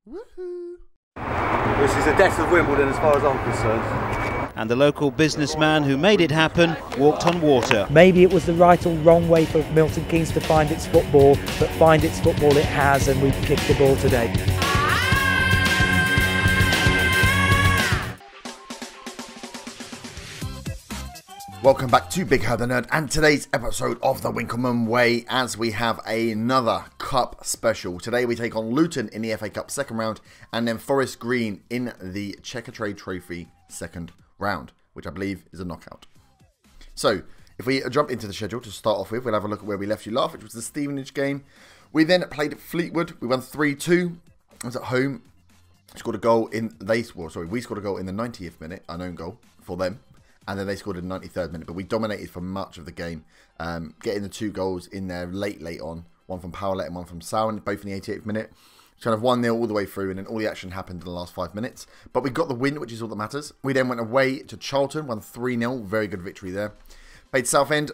Woohoo! This is the death of Wimbledon as far as I'm concerned. And the local businessman who made it happen walked on water. Maybe it was the right or wrong way for Milton Keynes to find its football, but find its football it has, and we've kicked the ball today. Welcome back to Big Herb the Nerd and today's episode of the Winkleman Way, as we have another Cup special. Today we take on Luton in the FA Cup second round and then Forest Green in the Checkatrade Trophy second round, which I believe is a knockout. So if we jump into the schedule to start off with, we'll have a look at where we left you last, which was the Stevenage game. We then played Fleetwood. We won 3-2. I was at home. Scored a goal in we scored a goal in the 90th minute, an own goal for them. And then they scored in the 93rd minute. But we dominated for much of the game. Getting the two goals in there late on. One from Powlett and one from Sowen, both in the 88th minute. Kind of 1-0 all the way through. And then all the action happened in the last 5 minutes. But we got the win, which is all that matters. We then went away to Charlton. Won 3-0. Very good victory there. Played Southend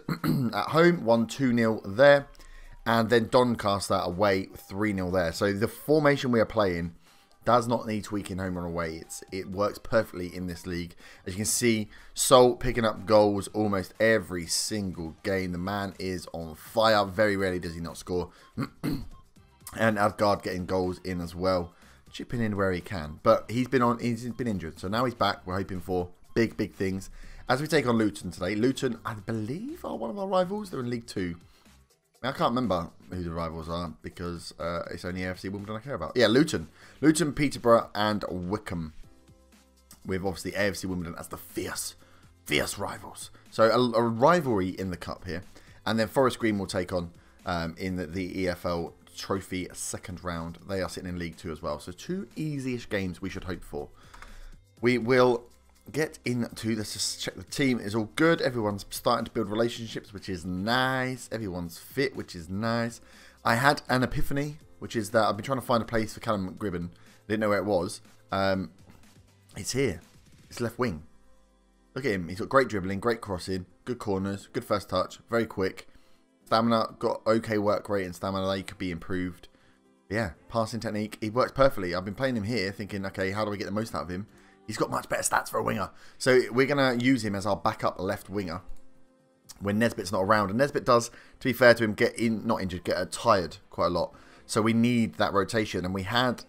at home. Won 2-0 there. And then Doncaster away 3-0 there. So the formation we are playing does not need tweaking home and away. It works perfectly in this league. As you can see, Sol picking up goals almost every single game. The man is on fire. Very rarely does he not score. And Asgard getting goals in as well. Chipping in where he can. But he's been injured. So now he's back. We're hoping for big things. As we take on Luton today. Luton, I believe, are one of our rivals. They're in League 2. I can't remember who the rivals are because it's only AFC Wimbledon I care about. Yeah, Luton, Peterborough and Wickham. With obviously AFC Wimbledon as the fierce rivals. So a rivalry in the cup here. And then Forest Green will take on in the EFL Trophy second round. They are sitting in League 2 as well. So two easy-ish games we should hope for. We will get into this. Just check the team is all good. Everyone's starting to build relationships, which is nice. Everyone's fit, which is nice. I had an epiphany, which is that I've been trying to find a place for Callum McGribbon. Didn't know where it was. It's here. It's left wing. Look at him. He's got great dribbling, great crossing, good corners, good first touch, very quick. Stamina, got okay work rate and stamina. He could be improved. Yeah, passing technique. He works perfectly. I've been playing him here thinking, okay, how do we get the most out of him? He's got much better stats for a winger. So we're going to use him as our backup left winger when Nesbitt's not around. And Nesbitt does, to be fair to him, get tired quite a lot. So we need that rotation. And we had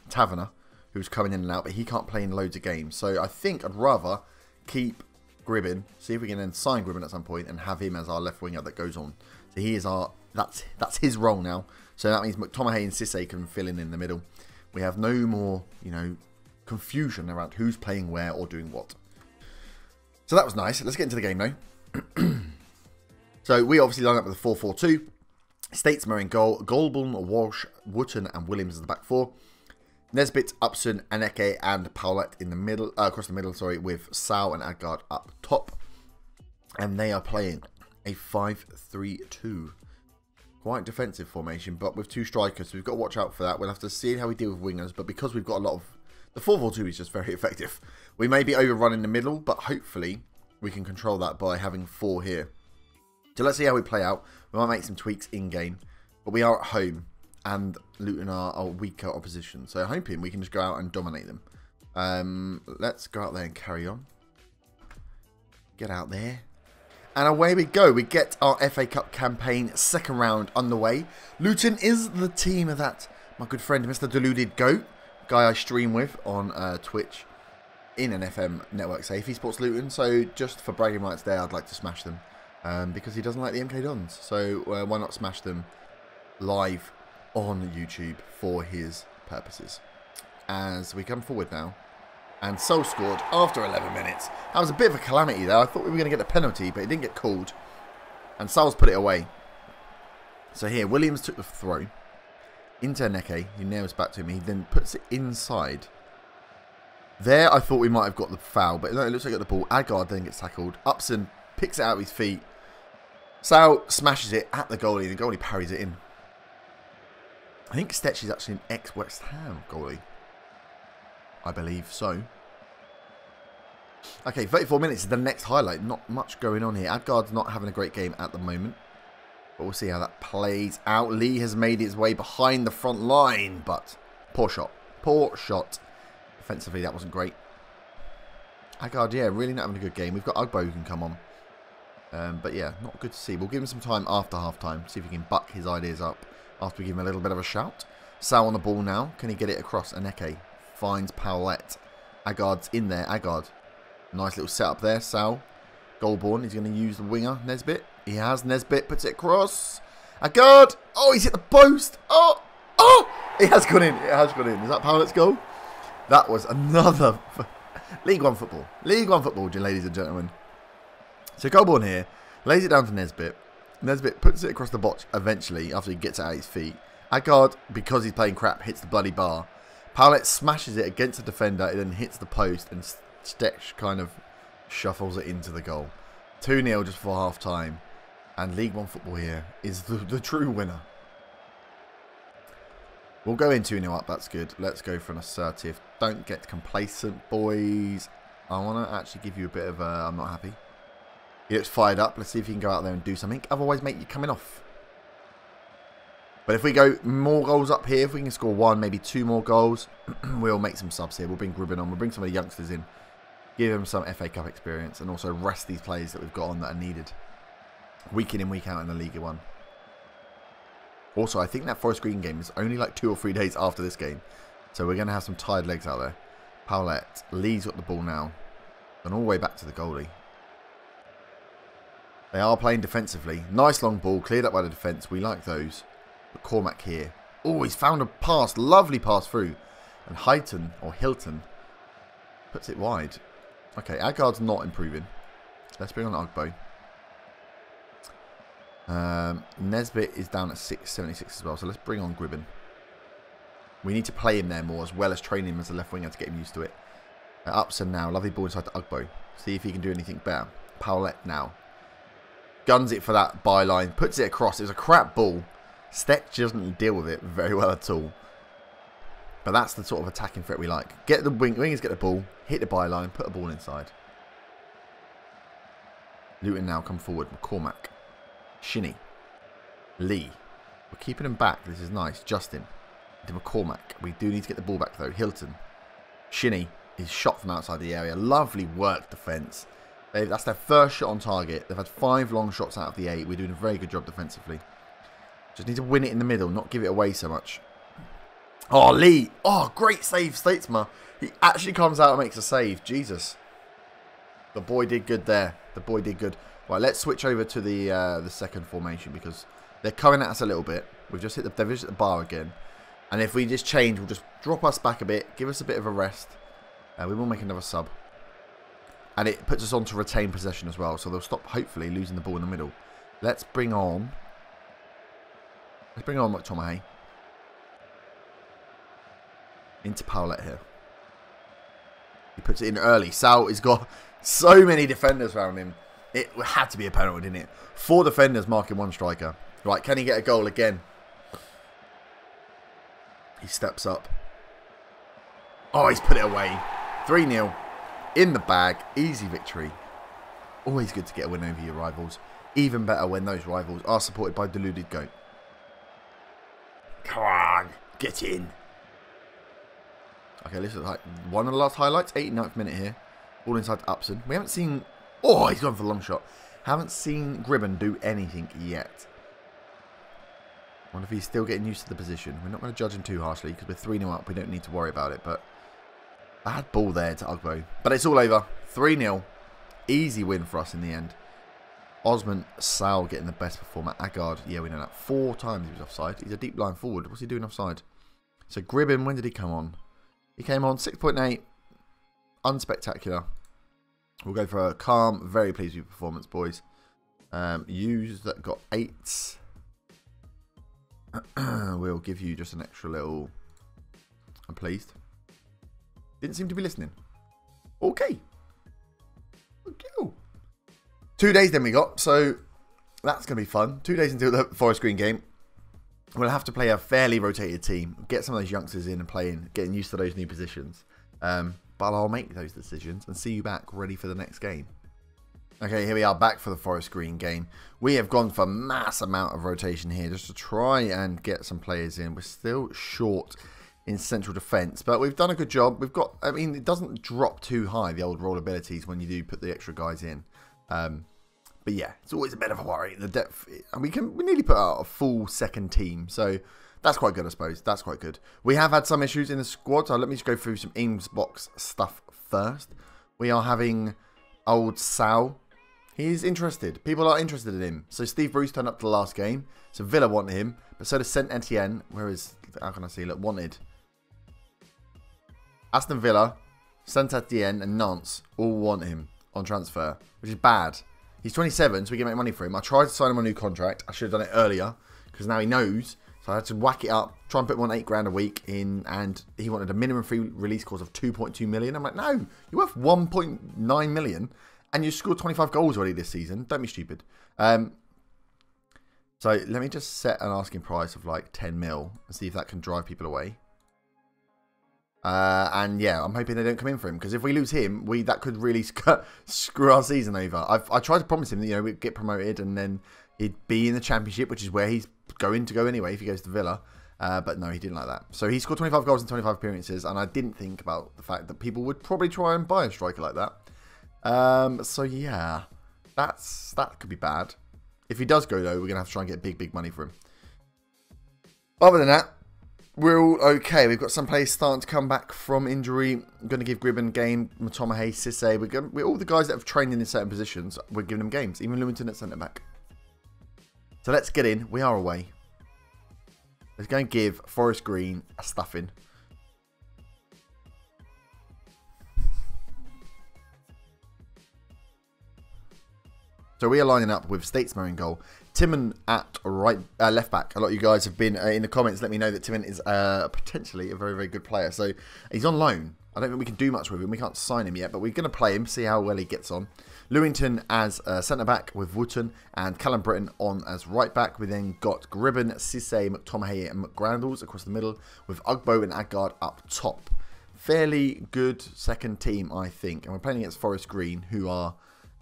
Taverner, who's coming in and out, but he can't play in loads of games. So I think I'd rather keep Gribbin, see if we can then sign Gribbin at some point and have him as our left winger that goes on. So he is that's his role now. So that means McTominay and Cisse can fill in the middle. We have no more, confusion around who's playing where or doing what. So that was nice. Let's get into the game now. So we obviously line up with a 4-4-2. Statesmer in goal. Goulburn, Walsh, Wootton and Williams as the back four. Nesbitt, Upson, Aneke and Powlett in the middle, across the middle, with Sal and Adgard up top. And they are playing a 5-3-2. Quite defensive formation, but with two strikers, so we've got to watch out for that. We'll have to see how we deal with wingers, but because we've got a lot of... The 4-4-2 is just very effective. We may be overrun in the middle, but hopefully we can control that by having four here. So let's see how we play out. We might make some tweaks in-game, but we are at home, and Luton are a weaker opposition. So hoping we can just go out and dominate them. Let's go out there and carry on. Get out there. And away we go. We get our FA Cup campaign second round underway. Luton is the team of that, my good friend, Mr. Deluded Goat, guy I stream with on Twitch in an FM network safe. He supports Luton, so just for bragging rights there, I'd like to smash them because he doesn't like the MK Dons. So why not smash them live on YouTube for his purposes. As we come forward now. And Sol scored after 11 minutes. That was a bit of a calamity there. I thought we were going to get a penalty, but it didn't get called. And Sol's put it away. So here, Williams took the throw into Neke. He nails back to him. He then puts it inside. There, I thought we might have got the foul, but no, it looks like I got the ball. Adgard then gets tackled. Upson picks it out of his feet. Sal smashes it at the goalie. The goalie parries it in. I think Stetch is actually an ex-West Ham goalie. I believe so. Okay, 34 minutes is the next highlight. Not much going on here. Adgard's not having a great game at the moment. But we'll see how that plays out. Lee has made his way behind the front line, but poor shot. Poor shot. Defensively, that wasn't great. Agard, yeah, really not having a good game. We've got Ugbo who can come on. But yeah, not good to see. We'll give him some time after half-time. See if he can buck his ideas up after we give him a little bit of a shout. Sal on the ball now. Can he get it across? Aneke finds Powlett. Agard's in there. Agard. Nice little setup there. Sal. Goalborn. He's going to use the winger. Nesbitt. He has. Nesbitt puts it across. Agard. Oh, he's hit the post. Oh. Oh. It has gone in. It has gone in. Is that Powlett's goal? That was another... League One football. League One football, ladies and gentlemen. So Goalborn here. Lays it down to Nesbitt. Nesbitt puts it across the box eventually after he gets it at his feet. Agard, because he's playing crap, hits the bloody bar. Powlett smashes it against the defender. It then hits the post and Stech kind of shuffles it into the goal. 2-0 just before half-time. And League One football here is the true winner. We'll go in 2-0 up. That's good. Let's go for an assertive. Don't get complacent, boys. I want to actually give you a bit of a... I'm not happy. He looks fired up. Let's see if he can go out there and do something. Otherwise, mate, you're coming off. But if we go more goals up here, if we can score 1, maybe 2 more goals, we'll make some subs here. We'll bring Gribben on. We'll bring some of the youngsters in. Give them some FA Cup experience. And also rest these players that we've got on that are needed. Week in and week out in the League One. Also, I think that Forest Green game is only like 2 or 3 days after this game. So we're going to have some tired legs out there. Powlett. Lee's got the ball now. And all the way back to the goalie. They are playing defensively. Nice long ball. Cleared up by the defence. We like those. But Cormac here. Oh, he's found a pass. Lovely pass through. And Hilton puts it wide. Okay, Agard's not improving. Let's bring on Ugbo. Nesbitt is down at 676 as well, so let's bring on Gribben. We need to play him there more, as well as train him as a left winger to get him used to it. Upson now, lovely ball inside to Ugbo. See if he can do anything better. Powlett now. Guns it for that byline, puts it across. It was a crap ball. Stech doesn't deal with it very well at all. But that's the sort of attacking threat we like. Get the wingers, get the ball, hit the byline, put the ball inside. Luton now come forward. McCormack. Shinny. Lee. We're keeping him back. This is nice. Justin. To McCormack. We do need to get the ball back though. Hilton. Shinny is shot from outside the area. Lovely work defence. That's their first shot on target. They've had 5 long shots out of the 8. We're doing a very good job defensively. Just need to win it in the middle, not give it away so much. Oh, Lee. Oh, great save, Statesman. He actually comes out and makes a save. Jesus. The boy did good there. The boy did good. Right, let's switch over to the second formation because they're coming at us a little bit. They've just hit the bar again. And if we just change, we'll just drop us back a bit, give us a bit of a rest. We will make another sub. And it puts us on to retain possession as well. So they'll stop, hopefully, losing the ball in the middle. Let's bring on McTominay. Into Powlett here. He puts it in early. Sal has got so many defenders around him. It had to be a penalty, didn't it? 4 defenders marking 1 striker. Right, can he get a goal again? He steps up. Oh, he's put it away. 3-0. In the bag. Easy victory. Always good to get a win over your rivals. Even better when those rivals are supported by deluded goat. Come on. Get in. Okay, this is like one of the last highlights. 89th minute here. Ball inside to Upson. We haven't seen... Oh, he's gone for the long shot. Haven't seen Gribben do anything yet. Wonder if he's still getting used to the position. We're not going to judge him too harshly because we're 3-0 up. We don't need to worry about it. But bad ball there to Ugbo. But it's all over. 3-0. Easy win for us in the end. Osman Sal getting the best performer. Agard, yeah, we know that. 4 times he was offside. He's a deep line forward. What's he doing offside? So Gribben, when did he come on? He came on 6.8. Unspectacular. We'll go for a calm. Very pleased with your performance, boys. Yous that got 8s. We'll give you just an extra little... I'm pleased. Didn't seem to be listening. Okay. Okay. 2 days then we got. So that's going to be fun. 2 days until the Forest Green game. We'll have to play a fairly rotated team. Get some of those youngsters in and playing. Getting used to those new positions. But I'll make those decisions and see you back ready for the next game. Okay, here we are back for the Forest Green game. We have gone for mass amount of rotation here just to try and get some players in. We're still short in central defence, but we've done a good job. We've got, I mean, it doesn't drop too high, the old roll abilities, when you do put the extra guys in. But yeah, it's always a bit of a worry. The depth, and we nearly put out a full second team, so that's quite good, I suppose. That's quite good. We have had some issues in the squad, so let me just go through some Eames box stuff first. We are having old Sal. He's interested. People are interested in him. So Steve Bruce turned up to the last game. So Villa wanted him, but so does Saint Etienne. Where is, how can I see? Look, wanted. Aston Villa, Saint Etienne, and Nantes all want him on transfer, which is bad. He's 27, so we can make money for him. I tried to sign him a new contract. I should have done it earlier, because now he knows. So I had to whack it up, try and put him on £8 grand a week in, and he wanted a minimum free release clause of 2.2 million. I'm like, no, you're worth 1.9 million, and you scored 25 goals already this season. Don't be stupid. So let me just set an asking price of like 10 mil and see if that can drive people away. And yeah, I'm hoping they don't come in for him, because if we lose him, that could really screw our season over. I tried to promise him that, you know, we'd get promoted and then he'd be in the Championship, which is where he's going to go anyway if he goes to Villa. But no, he didn't like that. So he scored 25 goals in 25 appearances, and I didn't think about the fact that people would probably try and buy a striker like that. So yeah, that could be bad. If he does go though, we're going to have to try and get big money for him. Other than that, we're all okay. We've got some players starting to come back from injury. I'm going to give Gribben game, Matomahe, Cisse. We're all the guys that have trained in certain positions. We're giving them games. Even Lewington at centre back. So let's get in. We are away. Let's go and give Forest Green a stuffing. So we are lining up with Statesman in goal. Timon at left back. A lot of you guys have been in the comments let me know that Timon is potentially a very good player. So he's on loan. I don't think we can do much with him. We can't sign him yet, but we're going to play him, see how well he gets on. Lewington as centre back with Luton, and Callum Britton on as right back. We then got Gribben, Cisse, McTominay and McGrandles across the middle, with Ugbo and Adgard up top. Fairly good second team, I think. And we're playing against Forest Green, who are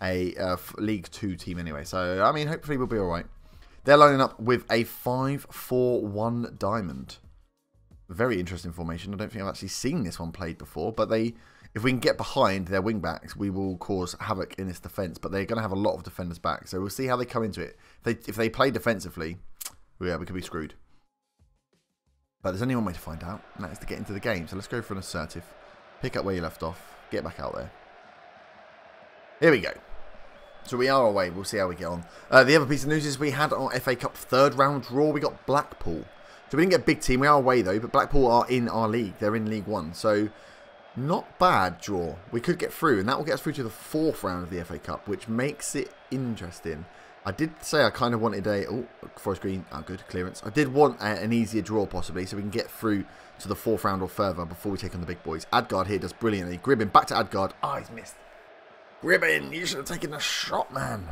a League 2 team anyway. So, I mean, hopefully we'll be alright. They're lining up with a 5-4-1 diamond. Very interesting formation. I don't think I've actually seen this one played before. But if we can get behind their wing-backs, we will cause havoc in this defence. But they're going to have a lot of defenders back. So we'll see how they come into it. If they play defensively, yeah, we could be screwed. But there's only one way to find out, and that is to get into the game. So let's go for an assertive. Pick up where you left off. Get back out there. Here we go. So we are away. We'll see how we get on. The other piece of news is we had our FA Cup third round draw. We got Blackpool. So we didn't get a big team. We are away though. But Blackpool are in our league. They're in League 1. So not bad draw. We could get through. And that will get us through to the fourth round of the FA Cup, which makes it interesting. I did say I kind of wanted a... Oh, Forest Green. Oh, good. Clearance. I did want an easier draw possibly, so we can get through to the fourth round or further before we take on the big boys. Adgard here does brilliantly. Gribben back to Adgard. Oh, he's missed. Gribben, you should have taken a shot, man.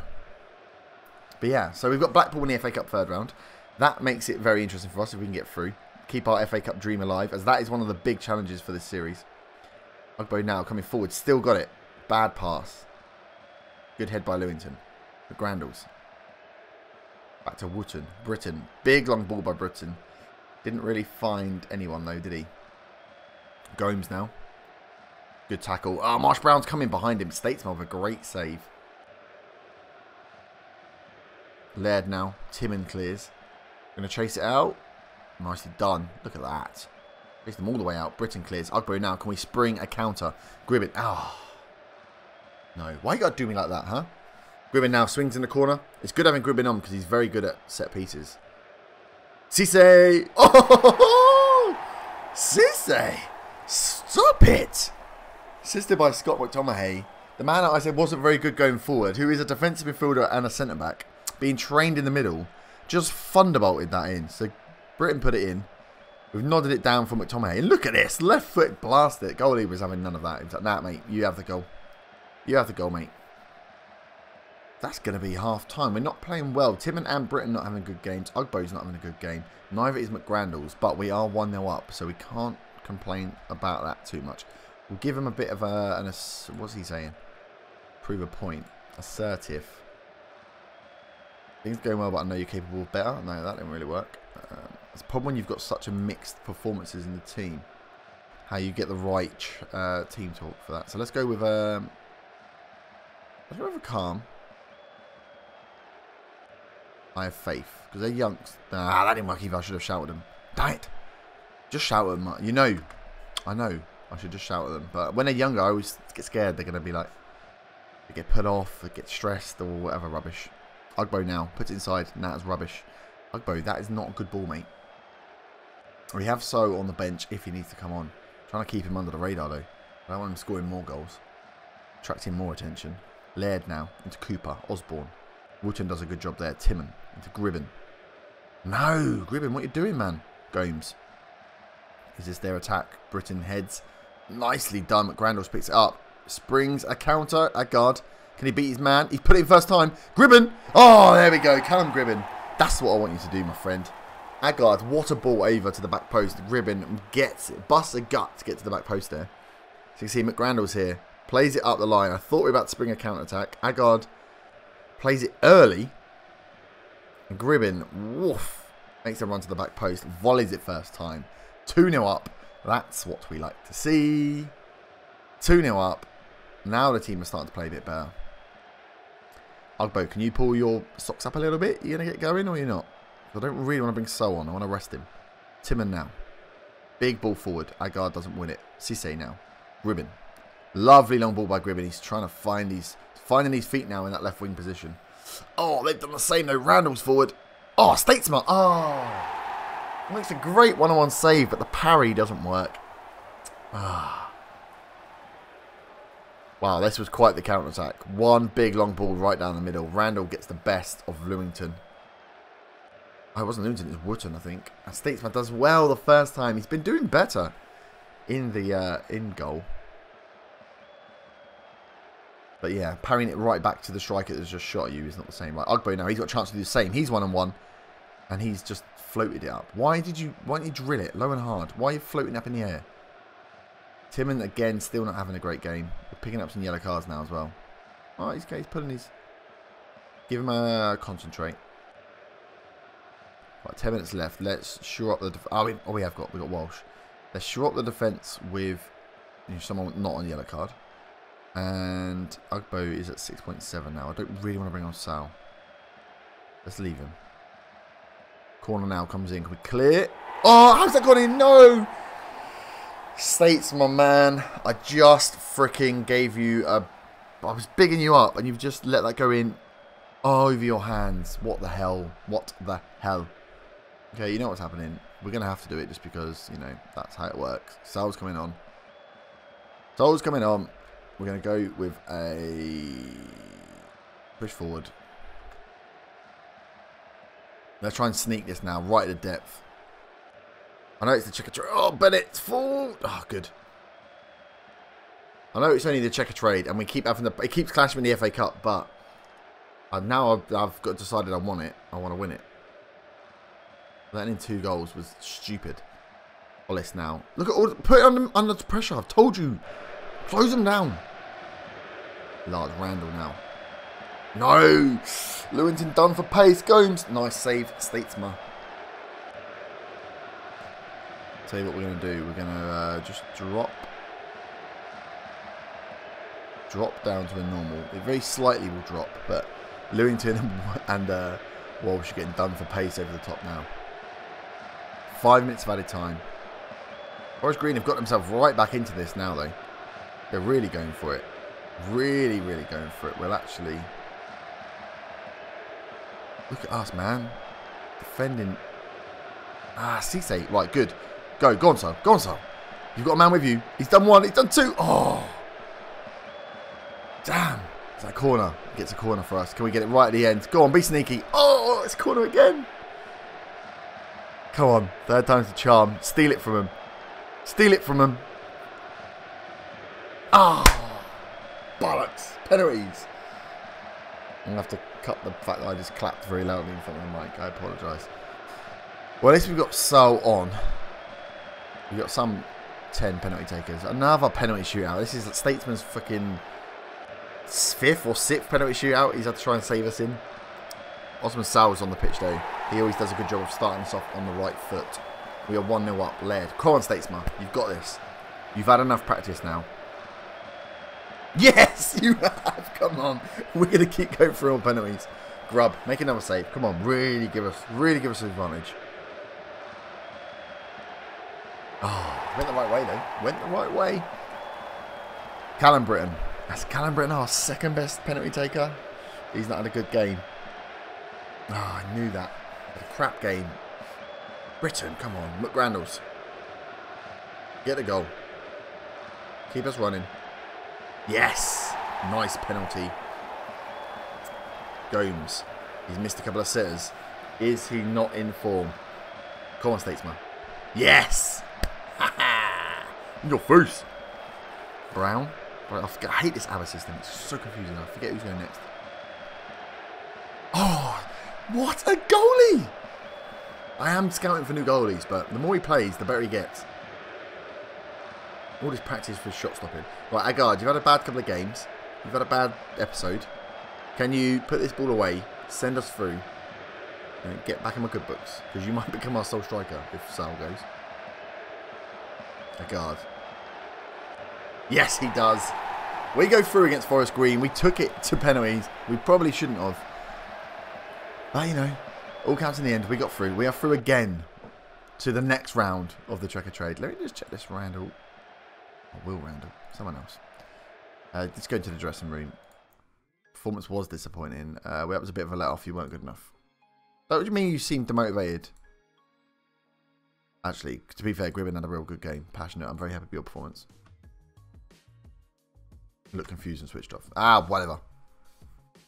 But yeah, so we've got Blackpool in the FA Cup third round. That makes it very interesting for us if we can get through. Keep our FA Cup dream alive, as that is one of the big challenges for this series. Ugbo now coming forward. Still got it. Bad pass. Good head by Lewington. The Grandles. Back to Wootton. Britton. Big long ball by Britton. Didn't really find anyone though, did he? Gomes now. Good tackle. Oh, Marsh Brown's coming behind him. Statesman with a great save. Laird now. Timon clears. Going to chase it out. Nicely done. Look at that. Chase them all the way out. Britton clears. Ugbo now. Can we spring a counter? Gribben. Oh. No. Why you got to do me like that, huh? Gribben now swings in the corner. It's good having Gribben on because he's very good at set pieces. Cisse. Oh! Cisse. Stop it. Assisted by Scott McTomahay, the man that I said wasn't very good going forward, who is a defensive midfielder and a centre-back, being trained in the middle, just thunderbolted that in. So Britton put it in. We've nodded it down for McTomahay. And look at this, left foot blast it. Goalie was having none of that. He was like, nah, mate, you have the goal. You have the goal, mate. That's going to be half-time. We're not playing well. Timon and Britton not having good games. Ugbo's not having a good game. Neither is McGrandles, but we are 1-0 up, so we can't complain about that too much. We'll give him a bit of a... what's he saying? Prove a point. assertive. Things going well, but I know you're capable of better. No, that didn't really work. It's a problem when you've got such a mixed performances in the team. How you get the right team talk for that. So let's go with let's go with a calm. I have faith because they're young. Nah, that didn't work either. I should have shouted them. Dang it! Just shout at them. You know, I know. I should just shout at them. But when they're younger, I always get scared. They're gonna be like, they get put off, they get stressed, or whatever rubbish. Ugbo now puts it inside. Nah, that's rubbish. Ugbo, that is not a good ball, mate. We have So on the bench if he needs to come on. Trying to keep him under the radar though. I don't want him scoring more goals. Attracting more attention. Laird now into Cooper. Osborne. Luton does a good job there. Timon into Gribben. No! Gribben, what are you doing, man? Gomes. Is this their attack? Britain heads. Nicely done. McGrandles picks it up. Springs a counter. A guard. Can he beat his man? He's put it in first time. Gribben! Oh, there we go. Callum Gribben. That's what I want you to do, my friend. Agard, what a ball over to the back post. Gribben gets it. Busts a gut to get to the back post there. So you can see McGrandles here. Plays it up the line. I thought we were about to spring a counter-attack. Agard plays it early. And Gribben, woof, makes a run to the back post. Volleys it first time. 2-0 up. That's what we like to see. 2-0 up. Now the team is starting to play a bit better. Ugbo, can you pull your socks up a little bit? You going to get going or you're not? I don't really want to bring So on. I want to rest him. Timon now. Big ball forward. Agard doesn't win it. Cisse now. Gribben. Lovely long ball by Gribben. He's trying to find finding his feet now in that left wing position. Oh, they've done the same though. Randall's forward. Oh, Statesman. Oh. Makes a great one-on-one save, but the parry doesn't work. Ah. Wow, this was quite the counter-attack. One big long ball right down the middle. Randall gets the best of Lewington. Oh, it wasn't Luton, it was Wootton, I think. And Statesman does well the first time. He's been doing better in the in goal. But yeah, parrying it right back to the striker that's just shot at you is not the same. Like Ugbo now, he's got a chance to do the same. He's 1-on-1, and he's just floated it up. Why didn't you drill it low and hard? Why are you floating up in the air? Timon again, still not having a great game. We're picking up some yellow cards now as well. Oh, he's putting his. Give him a concentrate. Right, 10 minutes left. Let's shore up the. We got Walsh. Let's shore up the defense with someone not on the yellow card. And Ugbo is at 6.7 now. I don't really want to bring on Sal. Let's leave him. Corner now comes in. Can we clear? Oh, how's that gone in? No! States, my man. I just freaking gave you a. I was bigging you up and you've just let that go in over your hands. What the hell? What the hell? Okay, you know what's happening. We're going to have to do it just because, that's how it works. Sal's coming on. Sal's coming on. We're going to go with a push forward. Let's try and sneak this now, right at the depth. I know it's the Checkatrade. Oh, Bennett's full. Oh, good. I know it's only the Checkatrade, and we keep having the. It keeps clashing with the FA Cup, but now I've got decided I want it. I want to win it. Letting in 2 goals was stupid. Hollis now. Look at all. Put it under pressure. I've told you. Close them down. Large Randall now. No! Lewington done for pace. Gomes. Nice save. Statesman. Tell you what we're going to do. We're going to just drop down to a normal. It very slightly will drop, but Lewington and Walsh are getting done for pace over the top now. 5 minutes of added time. Forest Green have got themselves right back into this now, though. They're really going for it. Really, really going for it. Well, actually, look at us, man. Defending. Ah, Cisse. Right, good. Go on, Sol. Go on, Sol. You've got a man with you. He's done 1. He's done 2. Oh. Damn. It's that corner. Gets a corner for us. Can we get it right at the end? Go on, be sneaky. Oh, it's a corner again. Come on. 3rd time's the charm. Steal it from him. Steal it from him. Ah. Bollocks. Penalties. I'm going to have to cut the fact that I just clapped very loudly in front of the mic. I apologise. Well, at least we've got Sol on. We've got some 10 penalty takers. Another penalty shootout. This is Statesman's freaking fifth or sixth penalty shootout he's had to try and save us in. Osman Sowell's on the pitch though. He always does a good job of starting us off on the right foot. We are 1-0 up, led. Come on, Statesman. You've got this. You've had enough practice now. Yes, you have. Come on. We're going to keep going through all penalties. Grub, make another save. Come on, really give us an advantage. Oh, went the right way though. Went the right way. Callum Britton. That's Callum Britton, our second best penalty taker. He's not had a good game. Oh, I knew that. A crap game. Britton, come on. McGrandles. Get the goal. Keep us running. Yes. Nice penalty. Gomes. He's missed a couple of sitters. Is he not in form? Come on, Statesman. Yes. In your face. Brown. Right, I hate this ABBA system. It's so confusing. I forget who's going next. Oh, what a goalie! I am scouting for new goalies, but the more he plays, the better he gets. All this practice for shot stopping. Right, Agard, you've had a bad couple of games. You've had a bad episode. Can you put this ball away, send us through, and get back in my good books? Because you might become our sole striker if Sal goes. Agard. Yes, he does. We go through against Forest Green. We took it to penalties. We probably shouldn't have. But, you know, all counts in the end. We got through. We are through again to the next round of the Checkatrade. Let me just check this Randall. Or Will Randall. Someone else. Let's go into the dressing room. Performance was disappointing. That was a bit of a let-off. You weren't good enough. What do you mean you seemed demotivated? Actually, to be fair, Gribben had a real good game. Passionate. I'm very happy with your performance. Look confused and switched off. Ah, whatever.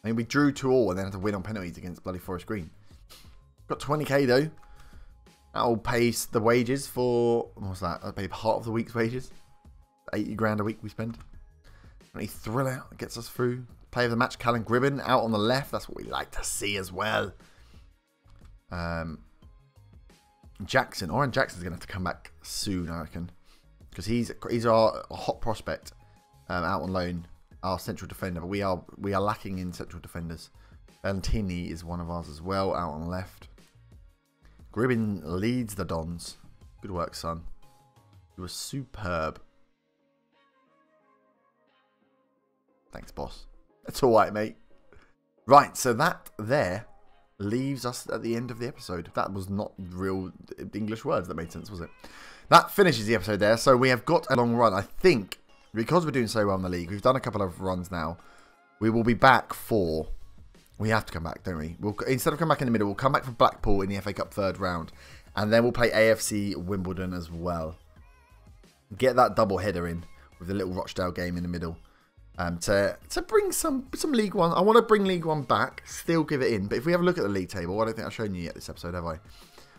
I mean, we drew 2-2 and then had to win on penalties against bloody Forest Green. Got 20k though. That'll pay the wages for... What's that? That'll pay part of the week's wages. 80 grand a week we spend. Any thriller that gets us through. Player of the match, Callum Gribben, out on the left. That's what we like to see as well. Jackson. Oren Jackson's going to have to come back soon, I reckon. Because he's our hot prospect out on loan. Our central defender. But we are lacking in central defenders. Valentini is one of ours as well, out on the left. Gribben leads the Dons. Good work, son. You were superb. Thanks, boss. That's all right, mate. Right, so that there leaves us at the end of the episode. That was not real English words that made sense, was it? That finishes the episode there. So we have got a long run. I think, because we're doing so well in the league, we've done a couple of runs now. We will be back for... We have to come back, don't we? Instead of coming back in the middle, we'll come back for Blackpool in the FA Cup third round. And then we'll play AFC Wimbledon as well. Get that double header in with the little Rochdale game in the middle. To bring some League One. I want to bring League One back, still give it in. But if we have a look at the league table, I don't think I've shown you yet this episode, have I?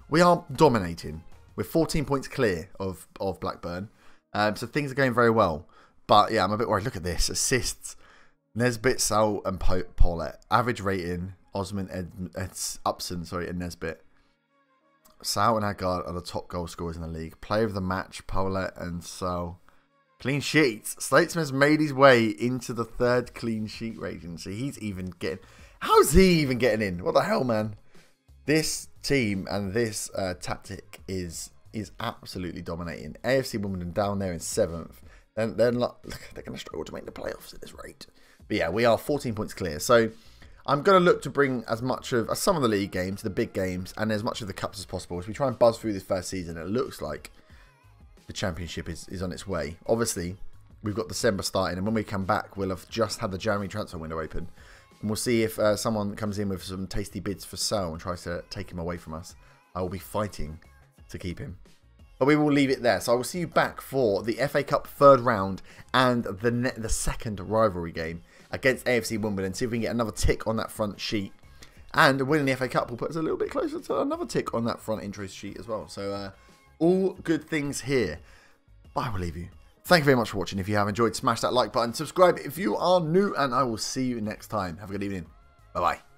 We are dominating. We're 14 points clear of Blackburn. So things are going very well. But yeah, I'm a bit worried. Look at this. Assists. Nesbitt, Sal and Paulette. Average rating. Osman, Upson, and Nesbitt. Sal and Agard are the top goal scorers in the league. Player of the match, Paulette and Sal. Clean sheets. Statesman's made his way into the third clean sheet rating. So he's even getting... How's he even getting in? What the hell, man? This team and this tactic is absolutely dominating. AFC Wimbledon down there in 7th. And they're going to struggle to make the playoffs at this rate. But yeah, we are 14 points clear. So I'm going to look to bring as much of some of the league games, the big games, and as much of the cups as possible. As we try and buzz through this first season, it looks like the championship is on its way. Obviously, we've got December starting, and when we come back, we'll have just had the January transfer window open. And we'll see if someone comes in with some tasty bids for Sal and tries to take him away from us. I will be fighting to keep him. But we will leave it there. So I will see you back for the FA Cup third round and the second rivalry game against AFC Wimbledon. See if we can get another tick on that front sheet. And winning the FA Cup will put us a little bit closer to another tick on that front intro sheet as well. So all good things here. But I will leave you. Thank you very much for watching. If you have enjoyed, smash that like button. Subscribe if you are new. And I will see you next time. Have a good evening. Bye-bye.